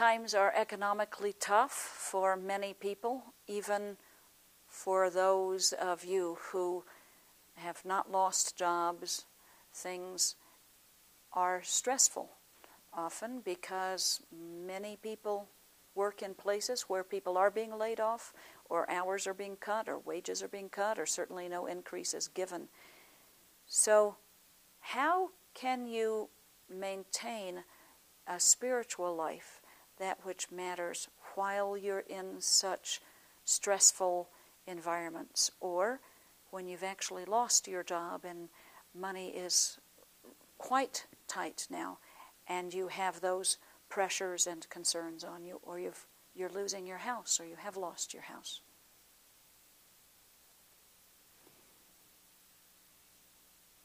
times are economically tough for many people, even for those of you who have not lost jobs. Things are stressful often because many people work in places where people are being laid off, or hours are being cut, or wages are being cut, or certainly no increase is given. So how can you maintain a spiritual life, that which matters, while you're in such stressful environments, or when you've actually lost your job and money is quite tight now, and you have those pressures and concerns on you, or you're losing your house, or you have lost your house?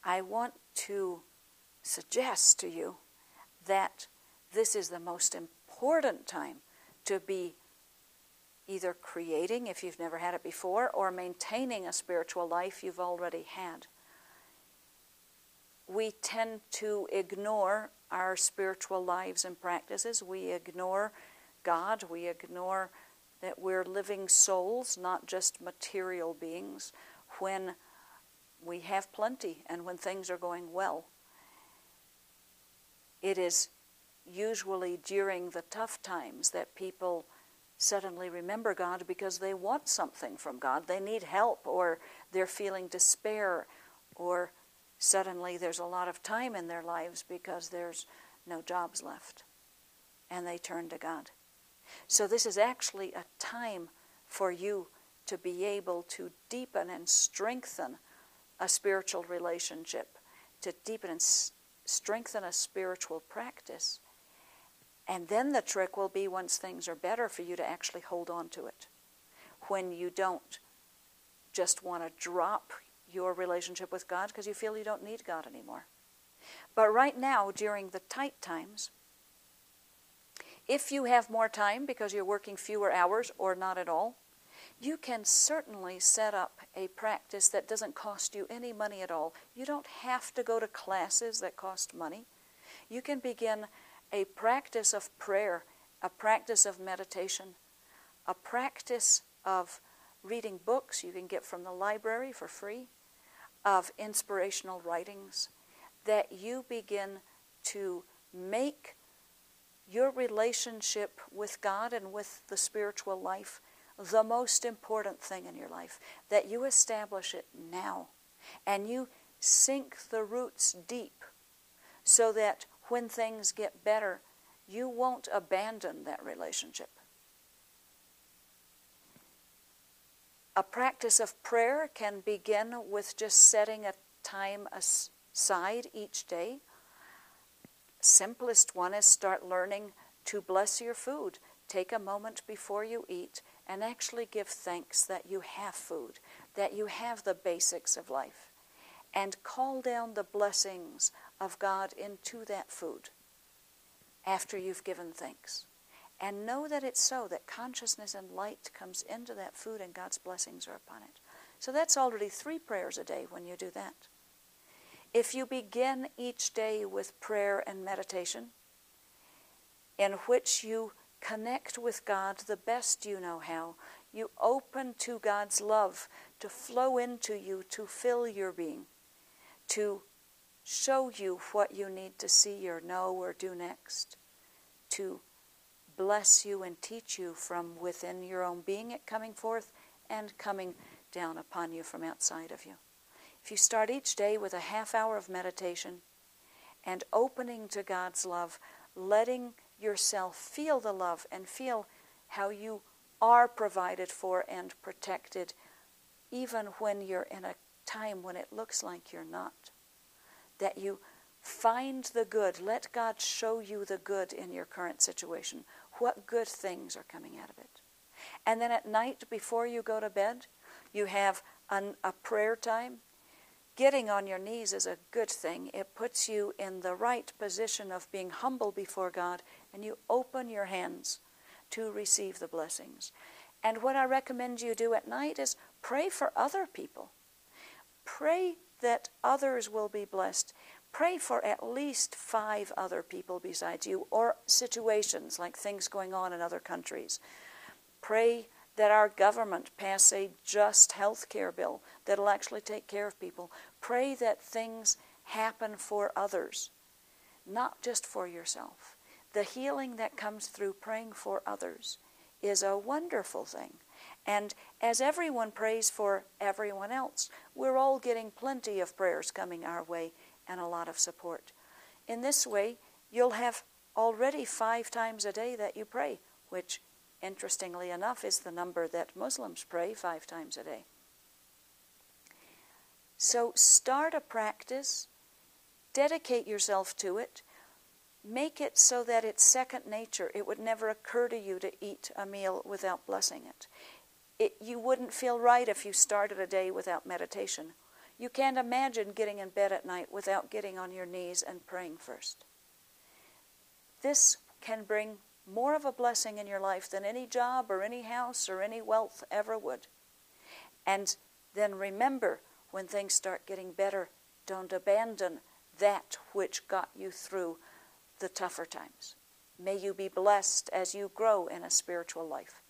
I want to suggest to you that this is the most important time to be either creating, if you've never had it before, or maintaining a spiritual life you've already had. We tend to ignore our spiritual lives and practices. We ignore God. We ignore that we're living souls, not just material beings, when we have plenty and when things are going well. It is usually during the tough times that people suddenly remember God because they want something from God. They need help, or they're feeling despair, or suddenly there's a lot of time in their lives because there's no jobs left, and they turn to God. So this is actually a time for you to be able to deepen and strengthen a spiritual relationship, to deepen and strengthen a spiritual practice. And then the trick will be, once things are better, for you to actually hold on to it. When you don't just want to drop your relationship with God because you feel you don't need God anymore. But right now, during the tight times, if you have more time because you're working fewer hours or not at all, you can certainly set up a practice that doesn't cost you any money at all. You don't have to go to classes that cost money. You can begin a practice of prayer, a practice of meditation, a practice of reading books you can get from the library for free, of inspirational writings, that you begin to make your relationship with God and with the spiritual life the most important thing in your life, that you establish it now, and you sink the roots deep so that when things get better, you won't abandon that relationship. A practice of prayer can begin with just setting a time aside each day. Simplest one is start learning to bless your food. Take a moment before you eat and actually give thanks that you have food, that you have the basics of life, and call down the blessings of God into that food after you've given thanks. And know that it's so, that consciousness and light comes into that food and God's blessings are upon it. So that's already 3 prayers a day when you do that. If you begin each day with prayer and meditation, in which you connect with God the best you know how, you open to God's love to flow into you, to fill your being, to show you what you need to see or know or do next, to bless you and teach you from within your own being, it coming forth and coming down upon you from outside of you. If you start each day with a half hour of meditation and opening to God's love, letting yourself feel the love and feel how you are provided for and protected, even when you're in a time when it looks like you're not, that you find the good. Let God show you the good in your current situation. What good things are coming out of it? And then at night, before you go to bed, you have a prayer time. Getting on your knees is a good thing. It puts you in the right position of being humble before God, and you open your hands to receive the blessings. And what I recommend you do at night is pray for other people. Pray that others will be blessed. Pray for at least 5 other people besides you, or situations like things going on in other countries. Pray that our government pass a just health care bill that will actually take care of people. Pray that things happen for others, not just for yourself. The healing that comes through praying for others is a wonderful thing. And as everyone prays for everyone else, we're all getting plenty of prayers coming our way and a lot of support. In this way, you'll have already 5 times a day that you pray, which, interestingly enough, is the number that Muslims pray 5 times a day. So start a practice, dedicate yourself to it, make it so that it's second nature. It would never occur to you to eat a meal without blessing it. You wouldn't feel right if you started a day without meditation. You can't imagine getting in bed at night without getting on your knees and praying first. This can bring more of a blessing in your life than any job or any house or any wealth ever would. And then remember, when things start getting better, don't abandon that which got you through the tougher times. May you be blessed as you grow in a spiritual life.